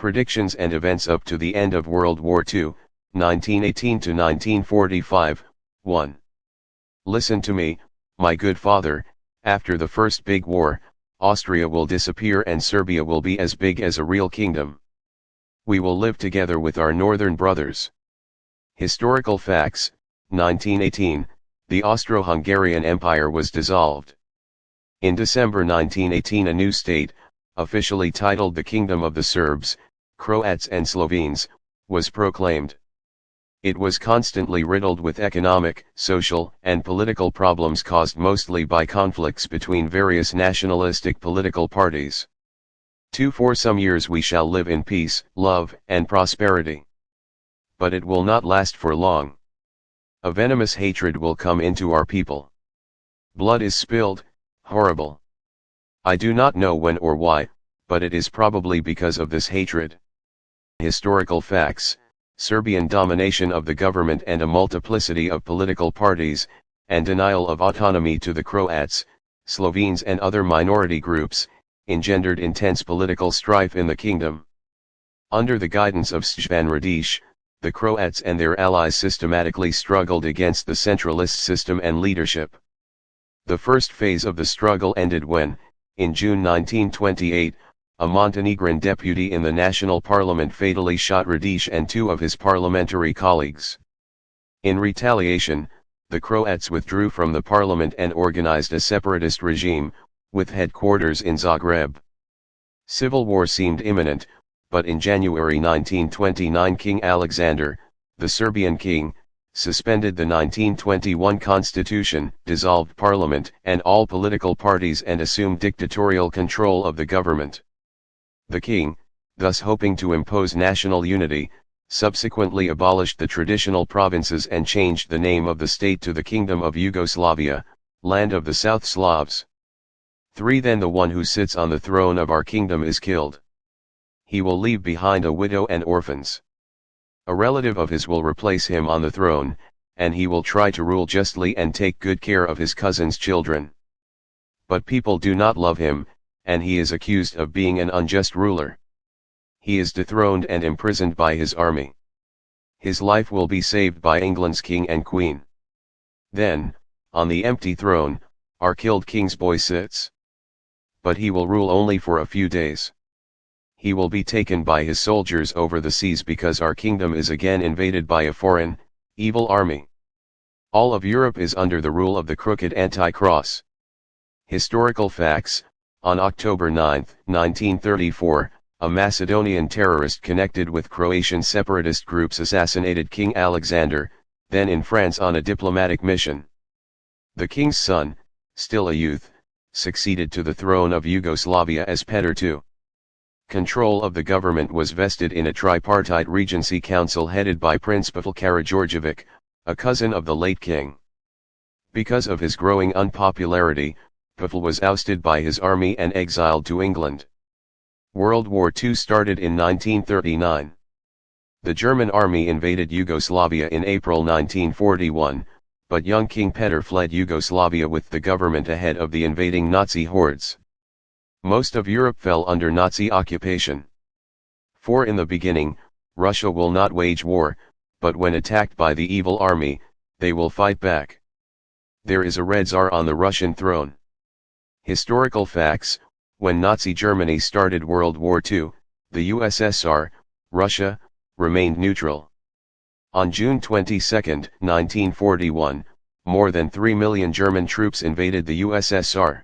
Predictions and events up to the end of World War II, 1918 to 1945, 1. Listen to me, my good father, after the first big war, Austria will disappear and Serbia will be as big as a real kingdom. We will live together with our northern brothers. Historical facts, 1918, the Austro-Hungarian Empire was dissolved. In December 1918 a new state, officially titled the Kingdom of the Serbs, Croats and Slovenes, was proclaimed. It was constantly riddled with economic, social, and political problems caused mostly by conflicts between various nationalistic political parties. 2. For some years we shall live in peace, love, and prosperity. But it will not last for long. A venomous hatred will come into our people. Blood is spilled, horrible. I do not know when or why, but it is probably because of this hatred. Historical facts, Serbian domination of the government and a multiplicity of political parties, and denial of autonomy to the Croats, Slovenes and other minority groups, engendered intense political strife in the kingdom. Under the guidance of Stjepan Radic, the Croats and their allies systematically struggled against the centralist system and leadership. The first phase of the struggle ended when, in June 1928, a Montenegrin deputy in the national parliament fatally shot Radic and two of his parliamentary colleagues. In retaliation, the Croats withdrew from the parliament and organized a separatist regime, with headquarters in Zagreb. Civil war seemed imminent, but in January 1929 King Alexander, the Serbian king, suspended the 1921 constitution, dissolved parliament and all political parties and assumed dictatorial control of the government. The king, thus hoping to impose national unity, subsequently abolished the traditional provinces and changed the name of the state to the Kingdom of Yugoslavia, land of the South Slavs. 3. Then the one who sits on the throne of our kingdom is killed. He will leave behind a widow and orphans. A relative of his will replace him on the throne, and he will try to rule justly and take good care of his cousin's children. But people do not love him, and he is accused of being an unjust ruler. He is dethroned and imprisoned by his army. His life will be saved by England's king and queen. Then, on the empty throne, our killed king's boy sits. But he will rule only for a few days. He will be taken by his soldiers over the seas because our kingdom is again invaded by a foreign, evil army. All of Europe is under the rule of the crooked Anticross. Historical facts, on October 9, 1934, a Macedonian terrorist connected with Croatian separatist groups assassinated King Alexander, then in France on a diplomatic mission. The king's son, still a youth, succeeded to the throne of Yugoslavia as Petar II. Control of the government was vested in a tripartite regency council headed by Prince Pavel Karađorđević, a cousin of the late king. Because of his growing unpopularity, Pavel was ousted by his army and exiled to England. World War II started in 1939. The German army invaded Yugoslavia in April 1941, but young King Petar fled Yugoslavia with the government ahead of the invading Nazi hordes. Most of Europe fell under Nazi occupation. For in the beginning, Russia will not wage war, but when attacked by the evil army, they will fight back. There is a Red Tsar on the Russian throne. Historical facts, when Nazi Germany started World War II, the USSR, Russia, remained neutral. On June 22, 1941, more than 3 million German troops invaded the USSR.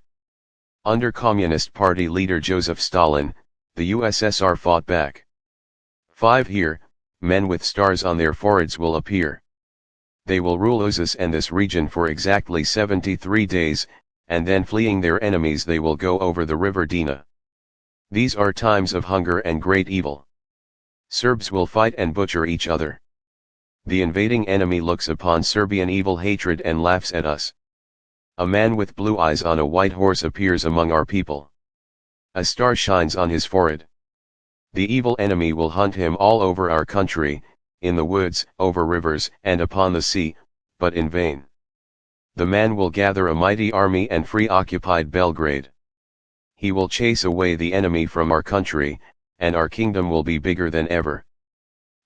Under Communist Party leader Joseph Stalin, the USSR fought back. 5. Here, men with stars on their foreheads will appear. They will rule Uzas and this region for exactly 73 days, and then fleeing their enemies they will go over the river Drina. These are times of hunger and great evil. Serbs will fight and butcher each other. The invading enemy looks upon Serbian evil hatred and laughs at us. A man with blue eyes on a white horse appears among our people. A star shines on his forehead. The evil enemy will hunt him all over our country, in the woods, over rivers, and upon the sea, but in vain. The man will gather a mighty army and free occupied Belgrade. He will chase away the enemy from our country, and our kingdom will be bigger than ever.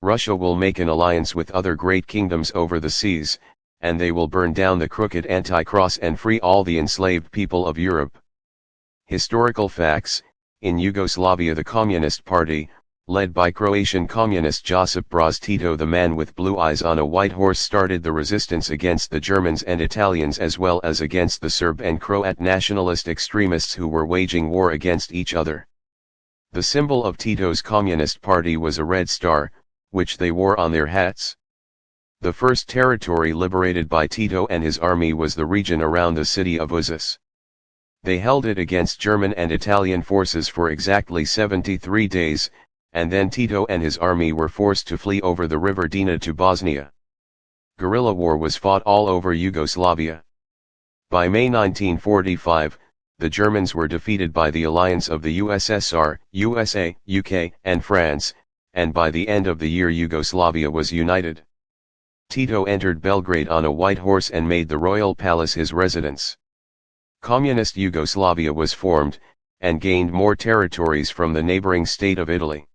Russia will make an alliance with other great kingdoms over the seas, and they will burn down the crooked Anticross and free all the enslaved people of Europe. Historical facts: in Yugoslavia the Communist Party, led by Croatian communist Josip Broz Tito, the man with blue eyes on a white horse, started the resistance against the Germans and Italians as well as against the Serb and Croat nationalist extremists who were waging war against each other. The symbol of Tito's Communist Party was a red star, which they wore on their hats. The first territory liberated by Tito and his army was the region around the city of Uzas. They held it against German and Italian forces for exactly 73 days, and then Tito and his army were forced to flee over the river Drina to Bosnia. Guerrilla war was fought all over Yugoslavia. By May 1945, the Germans were defeated by the alliance of the USSR, USA, UK, and France, and by the end of the year Yugoslavia was united. Tito entered Belgrade on a white horse and made the royal palace his residence. Communist Yugoslavia was formed, and gained more territories from the neighboring state of Italy.